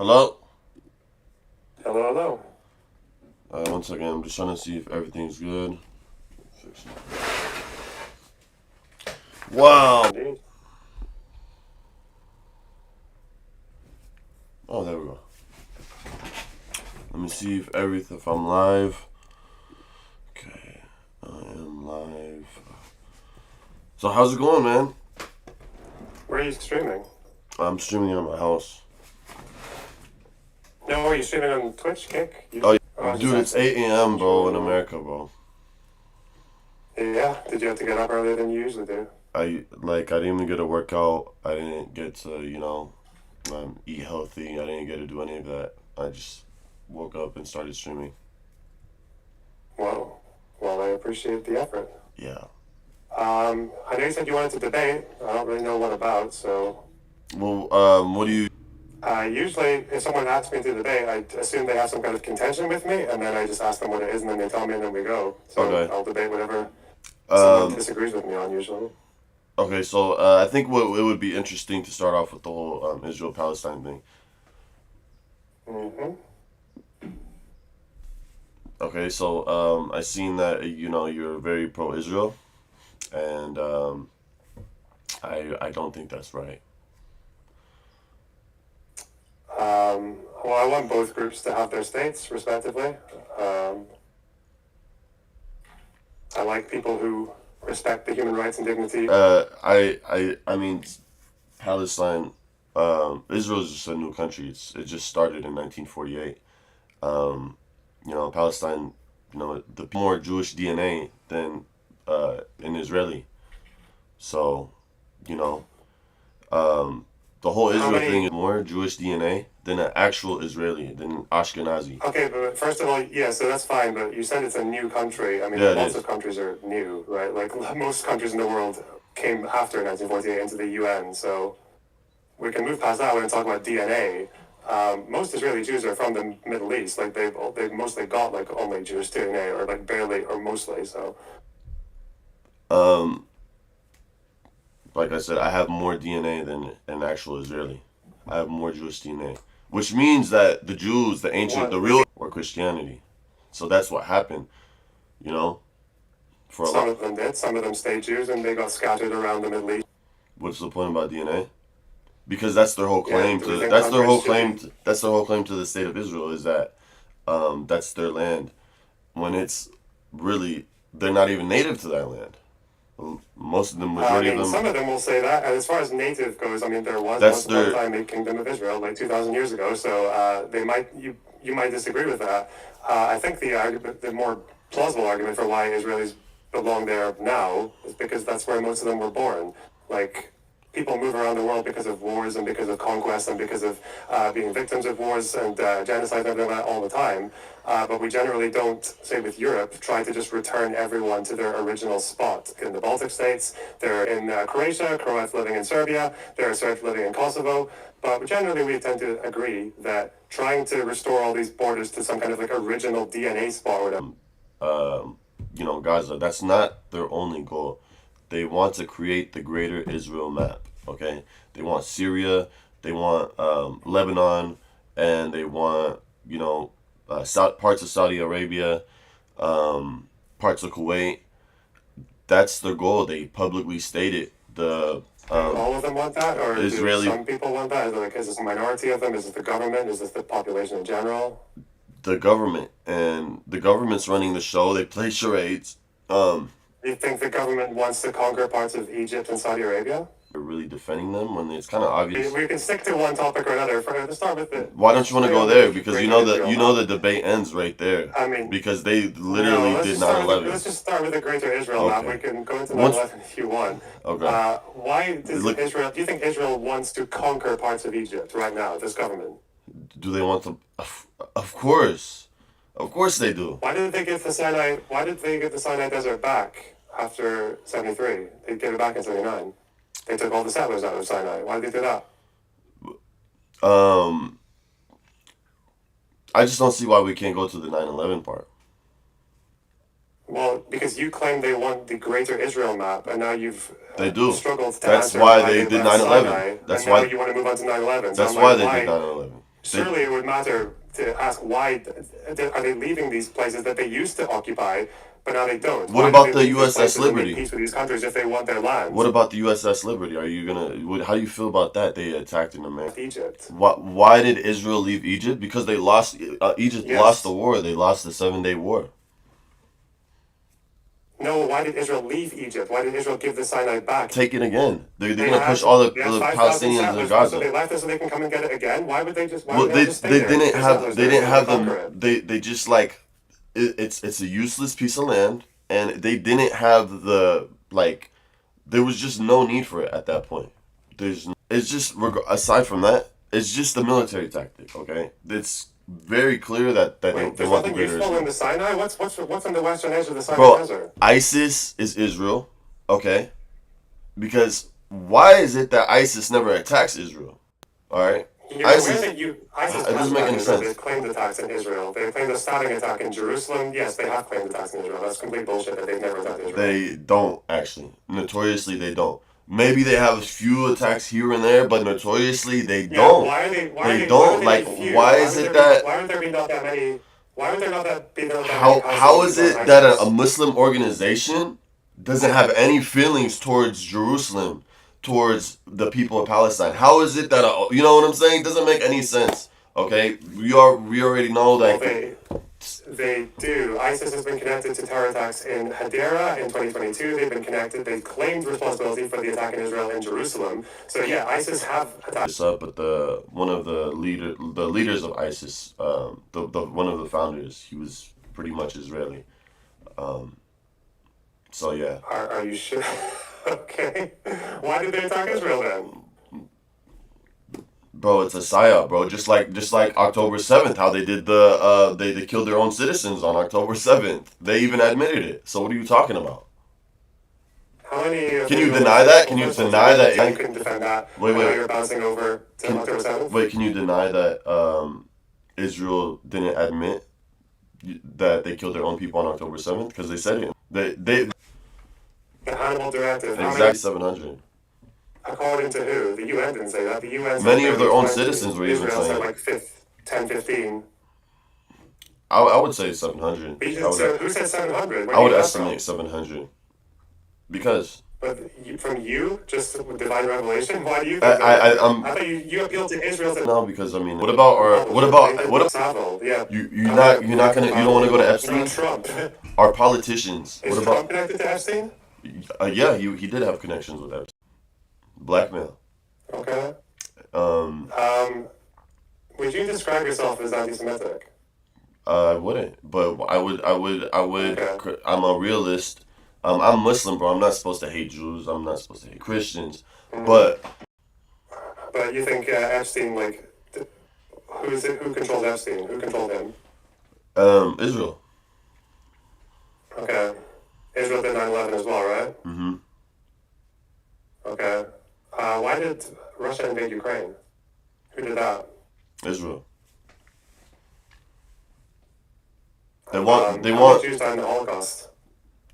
Hello? Hello, hello. One second, I'm just trying to see if everything's good. Wow! Indeed. Oh, there we go. Let me see if I'm live. Okay, I am live. So how's it going, man? Where are you streaming? I'm streaming at my house. No, are you streaming on Twitch, Kick? Oh, yeah. Oh, Dude, it's 8 a.m., bro, in America, bro. Yeah, did you have to get up earlier than you usually do? I didn't even get a workout. I didn't get to, eat healthy. I didn't get to do any of that. I just woke up and started streaming. Whoa. Well, I appreciate the effort. Yeah. I know you said you wanted to debate. I don't really know what about, so... Well, what do you... Usually, if someone asks me to debate, I assume they have some kind of contention with me, and then I just ask them what it is, and then they tell me, and then we go. So Okay. I'll debate whatever someone disagrees with me on, usually. Okay, so I think it would be interesting to start off with the whole Israel-Palestine thing. Mm-hmm. Okay, so I seen that you're very pro-Israel, and I don't think that's right. Well, I want both groups to have their states, respectively. I like people who respect the human rights and dignity. I mean, Palestine, Israel is just a new country. It just started in 1948. Palestine, the more Jewish DNA than an Israeli. So, you know, the whole Israel thing is more Jewish DNA than an actual Israeli, than Ashkenazi. Okay, but first of all, yeah, so that's fine, but you said it's a new country. I mean, Yeah, lots of countries are new, right? Like, most countries in the world came after 1948 into the UN, so we can move past that one and talk about DNA. Most Israeli Jews are from the Middle East. Like, they've mostly got, like, only Jewish DNA, or, like, barely, or mostly, so... Like I said, I have more DNA than an actual Israeli. I have more Jewish DNA. Which means that the Jews, the ancient, the real, were Christianity. So that's what happened, for some of them did. Some of them stayed Jews, and they got scattered around the Middle East. What's the point about DNA? Because that's their whole claim Yeah, that's their whole claim to the state of Israel, is that that's their land, when it's really, they're not even native to that land. Most of them, majority of them. Some of them will say that. And as far as native goes, I mean, there was once upon a time a kingdom of Israel, like 2,000 years ago. So you might disagree with that. I think the more plausible argument for why Israelis belong there now is because that's where most of them were born. Like, people move around the world because of wars and because of conquest and because of being victims of wars and genocide and everything like that all the time. But we generally don't, say with Europe, try to just return everyone to their original spot. In the Baltic states, they're in Croatia, Croats living in Serbia, there are Serbs living in Kosovo. But generally we tend to agree that trying to restore all these borders to some kind of like original DNA spot or whatever. Gaza, that's not their only goal. They want to create the greater Israel map, okay? They want Syria, they want Lebanon, and they want, parts of Saudi Arabia, parts of Kuwait. That's their goal. They publicly stated. All of them want that? Or Israeli, do some people want that? Is this a minority of them? Is this the government? Is this the population in general? The government. And the government's running the show. They play charades. Do you think the government wants to conquer parts of Egypt and Saudi Arabia? They're really defending them when it's kind of obvious. We can stick to one topic or another. Let's start with it. Why don't you want to go there? Because the debate ends right there. I mean, because they literally did 9/11. Let's just start with the greater Israel map. We can go into 9/11 if you want. Okay. Why does Israel? Do you think Israel wants to conquer parts of Egypt right now? This government. Do they want to? Of course they do. Why did they get the Sinai? Why did they get the Sinai Desert back after 73? They gave it back in 79. They took all the settlers out of Sinai. Why did they do that? I just don't see why we can't go to the 9/11 part. Well, because you claim they want the greater Israel map, and now you've struggled to That's answer why they did 9/11. That's why you want to move on to 9/11. That's why they did 9/11. Surely it would matter to ask why are they leaving these places that they used to occupy, but now they don't. What Why do about they the leave these USS places and make Liberty? peace with these countries if they want their land? What about the USS Liberty? Are you gonna? How do you feel about that? They attacked in America. Egypt. Why did Israel leave Egypt? Because they lost. Egypt lost the Yes. war. They lost the 7-day war. No, why did Israel leave Egypt? Why did Israel give the Sinai back? Take it again. They're They gonna had push all the they had 5,000 Palestinians to settlers there, so Gaza. they left it so they can come and get it again. Why would they just? Why Well, would they all just stay they there and keep didn't their have settlers they there didn't until they have conquer them. it? They just like it's a useless piece of land, and they didn't have the like. There was just no need for it at that point. It's just aside from that, it's just a military tactic. Okay, it's very clear that Wait, they there's want the nothing greater useful Israel. in the Sinai. What's on the western edge of the Sinai Bro, Desert? ISIS is Israel. Okay, because why is it that ISIS never attacks Israel? All right, You're aware ISIS. that ISIS It has doesn't make attacked any Israel. sense. They've claimed attacks in Israel. They claimed a stabbing attack in Jerusalem. Yes, they have claimed attacks in Israel. That's complete bullshit that they've never attacked Israel. They don't actually. Notoriously, they don't. Maybe they have a few attacks here and there, but notoriously they Yeah, don't. why are they? Why are They they? Why would don't. they Like, be few? why is it that? Why would there be not that many? Why would there be not that many How is Palestinians on it that a ISIS? Muslim organization doesn't have any feelings towards Jerusalem, towards the people of Palestine? How is it that you know what I'm saying? It doesn't make any sense. Okay, we already know Well, that. they do. ISIS has been connected to terror attacks in Hadera in 2022. They've been connected. They claimed responsibility for the attack in Israel in Jerusalem. So yeah, ISIS have attacked. This up, but the one of the leaders of ISIS, the one of the founders, he was pretty much Israeli. So yeah. Are you sure? Okay. Why did they attack Israel then? Bro, it's a psyop, bro. Just like October 7th, how they did they killed their own citizens on October 7th. They even admitted it. So what are you talking about? How many? Can you deny that? Can you deny that? You couldn't defend that. Wait, Now wait. you're bouncing over to October 7th. Wait, can you deny that Israel didn't admit that they killed their own people on October 7th? Because they said it. They The Hannibal Directive. exactly 700. According to who? The UN didn't say that. The UN said Many of their own 20. citizens were even Israel saying said it. like 10, 15. I would say 700. So who said 700? I would estimate 700. Because But from you, just with divine revelation, why do you think that? I thought you appealed to Israel. No, because I mean, what about Savile? Yeah. you're not gonna you don't want to go to Epstein? Trump. Our politicians. Is What Trump about? connected to Epstein? Yeah, he did have connections with Epstein. Blackmail. Okay. Um, Would you describe yourself as anti-Semitic? I wouldn't, but I would. Okay. I'm a realist. I'm Muslim, bro. I'm not supposed to hate Jews. I'm not supposed to hate Christians. But But you think Epstein, like, who is it? Who controls Epstein? Who controlled him? Israel. Okay. Israel did 9/11 as well, right? Mm-hmm. Okay. Why did Russia invade Ukraine? Who did that? Israel. They How want. many Jews died in the Holocaust?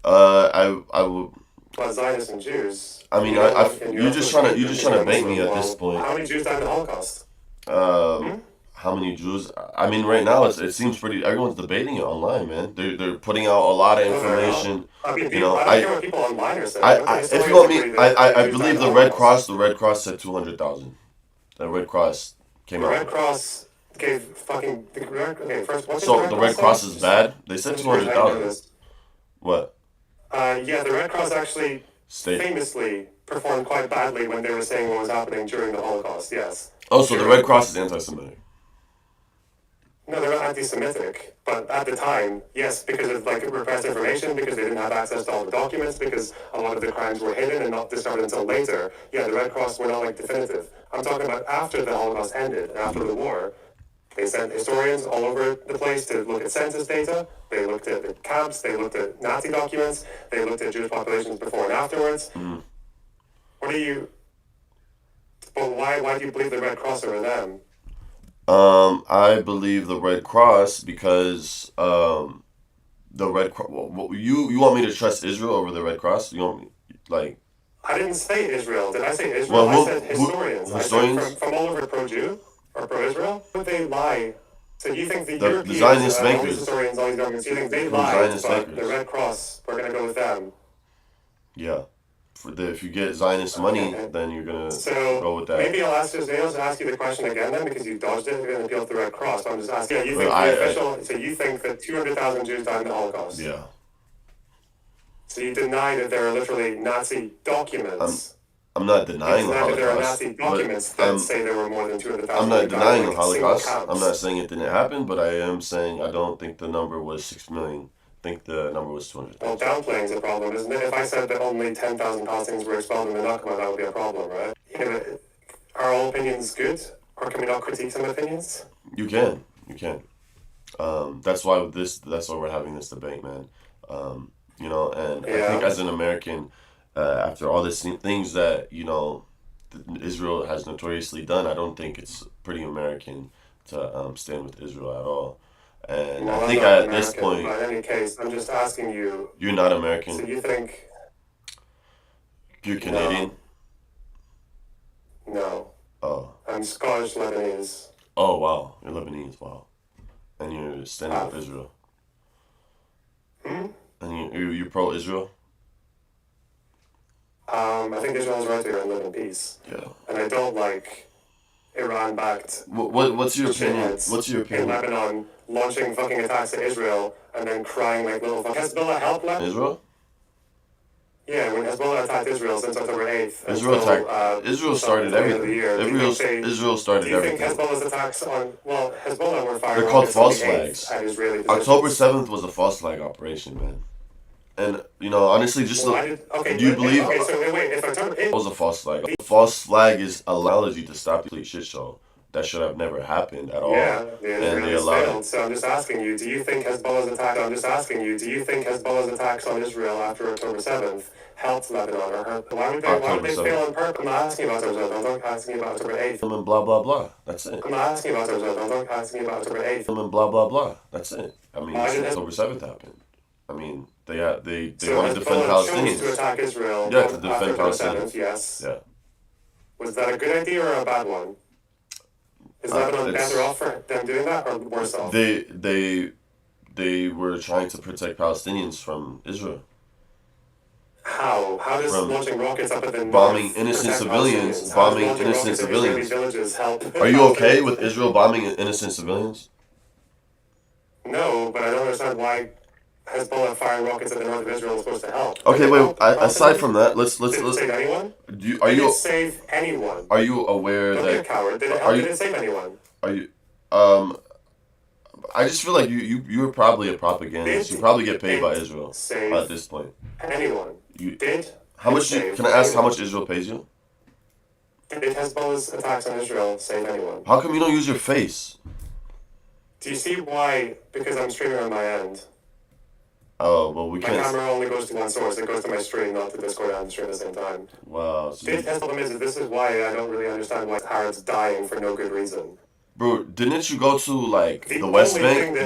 I would. Well, Zionists and Jews. I mean, you're just trying to bait me at this point. How many Jews died in the Holocaust? How many Jews? I mean, right now it seems pretty. Everyone's debating it online, man. They're putting out a lot of information. I mean, You know, I don't care what people online are saying. if you want me, I believe the Red Cross said 200,000. The Red Cross came The out. Red Cross gave fucking. Okay, first, what's So the Red Cross is bad. They said 200,000. What? Yeah, the Red Cross actually State. famously performed quite badly when they were saying what was happening during the Holocaust. Yes. Oh, so the Red Cross is anti-Semitic. No, they're not anti-Semitic, but at the time, yes, because of like repressed information, because they didn't have access to all the documents, because a lot of the crimes were hidden and not discovered until later. Yeah, the Red Cross were not like definitive. I'm talking about after the Holocaust ended, after the war. They sent historians all over the place to look at census data. They looked at the camps. They looked at Nazi documents. They looked at Jewish populations before and afterwards. What do you? But why do you believe the Red Cross over them? I believe the Red Cross because the Red Cross. You want me to trust Israel over the Red Cross? You want me like? I didn't say Israel. Did I say Israel? I said historians. Historians? I said from all over pro-Jew. are pro-Israel? Would they lie? So you think the The Europeans, Zionist all these makers. historians, all these governments, you think they Who's lied, Zionist but the makers? Red Cross, we're going to go with them. Yeah. If you get Zionist money, then you're gonna go with that. Maybe I'll ask you the question again then, because you dodged it. You're going to appeal to the Red Cross. But I'm just asking. Yeah, you think the official? So you think that 200,000 Jews died in the Holocaust? Yeah. So you deny that there are literally Nazi documents. I'm not denying the Holocaust. There are Nazi documents that say there were more than 200,000. I'm not denying the Holocaust. I'm not saying it didn't happen, but I am saying I don't think the number was 6 million. I think the number was 200,000. Well, downplaying is a problem, isn't it? If I said that only 10,000 Palestinians were expelled in the Nakba, that would be a problem, right? Are all opinions good? Or can we not critique some opinions? You can. That's why we're having this debate, man. And I think as an American, after all these things that, Israel has notoriously done, I don't think it's pretty American to stand with Israel at all. And I think at this point, but in any case, I'm just asking you. You're not American. So you think you're Canadian? No. Oh. I'm Scottish Lebanese. Oh wow, you're Lebanese. Wow, and you're standing with Israel. And you're pro-Israel. I think Israel's right to live in peace. Yeah. And I don't like Iran-backed. What's your opinion? What's your opinion? In Lebanon, launching fucking attacks at Israel and then crying like little fuck. Hezbollah helped Israel? Yeah, when Hezbollah attacked Israel since October 8th. Israel started everything. Israel started everything. Do you think Hezbollah's attacks on... Well, Hezbollah were firing... They're called false flags. At Israeli positions. October 7th was a false flag operation, man. And, honestly, just look... do you believe... Okay, so wait, if October 8th... It was a false flag. A false flag allows you to stop the complete shit show. That should have never happened at all. Yeah, and they allowed it. So I'm just asking you, do you think Hezbollah's attacks on Israel after October 7th helped Lebanon or hurt? Why would they fail on purpose? I'm not asking about October 7th, I'm not asking about October 8th. And blah, blah, blah. That's it. I'm not asking about October 7th, I'm not asking about October 8th. And blah, blah, blah. That's it. I mean, October 7th happened. I mean, they want to defend Palestinians. To attack Israel. Yeah, to defend Palestinians. Yes. Yeah. Was that a good idea or a bad one? Is Lebanon better off for them doing that or worse off? They were trying to protect Palestinians from Israel. How? How does launching rockets up at the bombing innocent civilians? Bombing innocent civilians. Villages help? Are you okay with Israel bombing innocent civilians? No, but I don't understand why Hezbollah firing rockets at the north of Israel is supposed to help. Okay, wait. Aside from that, let's. Did it save anyone? Are you? Did it save anyone? Are you aware Don't that? Be a coward. Did it save anyone? Are you? I just feel like you're probably a propagandist. You probably get paid by Israel at this point. Anyone? How much? Can I ask how much Israel pays you? Did Hezbollah's attacks on Israel save anyone? How come you don't use your face? Do you see why? Because I'm streaming on my end. Oh, well, we can't. My camera only goes to one source. It goes to my stream, not to Discord and stream at the same time. Wow. So this is why I don't really understand why Harrod's dying for no good reason. Bro, didn't you go to, the West Bank?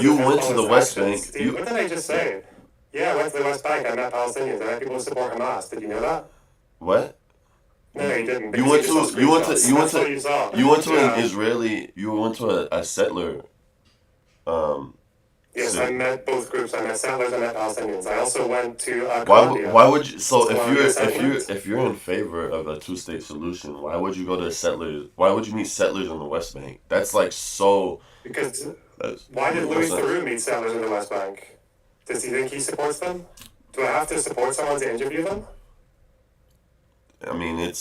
You went to the West Bank. What did I just say? Yeah, I went to the West Bank. I met Palestinians. I met people who support Hamas. Did you know that? What? No, you didn't. You went to an Israeli. You went to a settler. Yes, city. I met both groups. I met settlers. I met Palestinians. I also went to Colombia. Why would you? So if you're in favor of a two-state solution, why would you go to settlers? Why would you meet settlers on the West Bank? That's so. Because why did Louis Theroux meet settlers in the West Bank? Does he think he supports them? Do I have to support someone to interview them? I mean,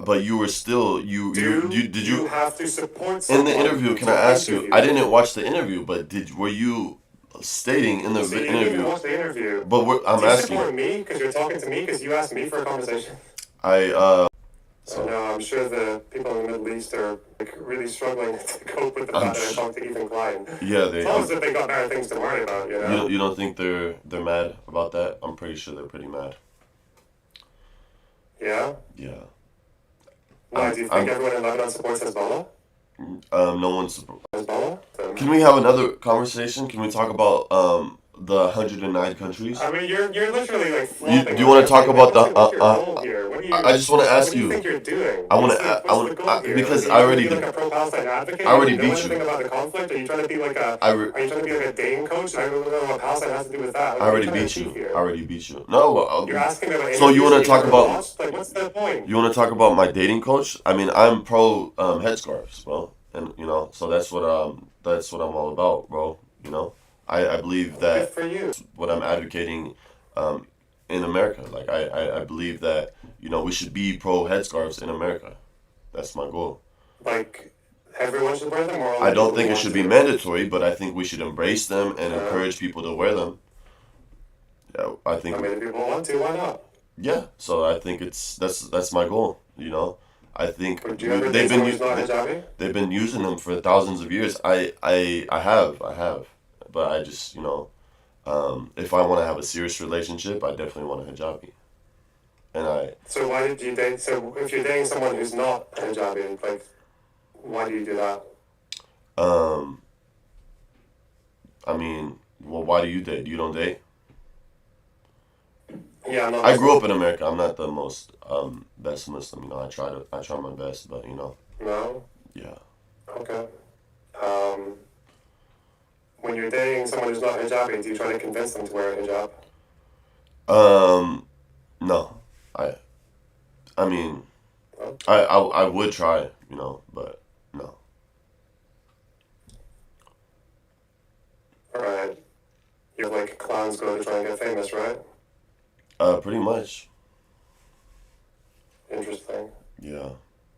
but you were still did you have to support someone in the interview? Can I ask you? I didn't watch the interview, but were you stating in the interview? You didn't watch the interview. But I'm asking. You support me because you're talking to me because you asked me for a conversation. So no, I'm sure the people in the Middle East are really struggling to cope with the fact that I talked to Ethan Klein. Yeah, it's almost as if they got better things to worry about. You don't think they're mad about that? I'm pretty sure they're pretty mad. Yeah? Yeah. Why, do you think everyone in Lebanon supports Hezbollah? No one supports Hezbollah? Can we have another conversation? Can we talk about the 109 countries. I mean, you're literally like You, flopping do you on want to this. talk Like, about the? what's your goal here? I just want to Like, ask what do you you. think you're doing? I want What's the goal here? Like, because are I you trying to already be did. like a pro-Palestine advocate? I You don't already even know beat anything you. about the conflict? Are you trying to be like a I, re- Are you trying to be like a dating coach? I don't know what Palestine has to do with that. Like, I what are you already trying to beat achieve you. I here? already beat you. No. You're asking about So you interviews want that to you talk never about? watched? Like, what's the point? You want to talk about my dating coach? I mean, I'm pro headscarves, bro, and so that's what I'm all about, bro. I believe Good that for you. what I'm advocating um, in America. Like I believe that we should be pro headscarves in America. That's my goal. Like, everyone should wear them, or I only don't people who think it want should be to? mandatory, but I think we should embrace them and Uh, encourage people to wear them. Yeah, I think. I mean, if people want to, why not? Yeah, so I think that's my goal. I think Would you ever date someone who's not hijabi? they've been using them for thousands of years. I have, but I just if I want to have a serious relationship, I definitely want a hijabi, and I So why did you date? So if you're dating someone who's not hijabi, like, why do you do that? um I mean, well, why do you date? You don't date? Yeah, I'm not I grew Muslim. up in America. I'm not the most best Muslim. I try my best, but No. yeah. Okay. Um, when you're dating someone who's not hijabi, do you try to convince them to wear a hijab? No, I I mean, No? I would try, but no. All right. You're like clowns go to try and get famous, right? Pretty much. Interesting. Yeah,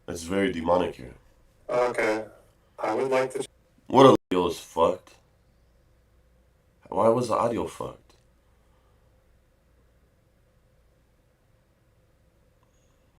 it's very demonic here. Okay. I would like to. What audio is fucked? Why was the audio fucked?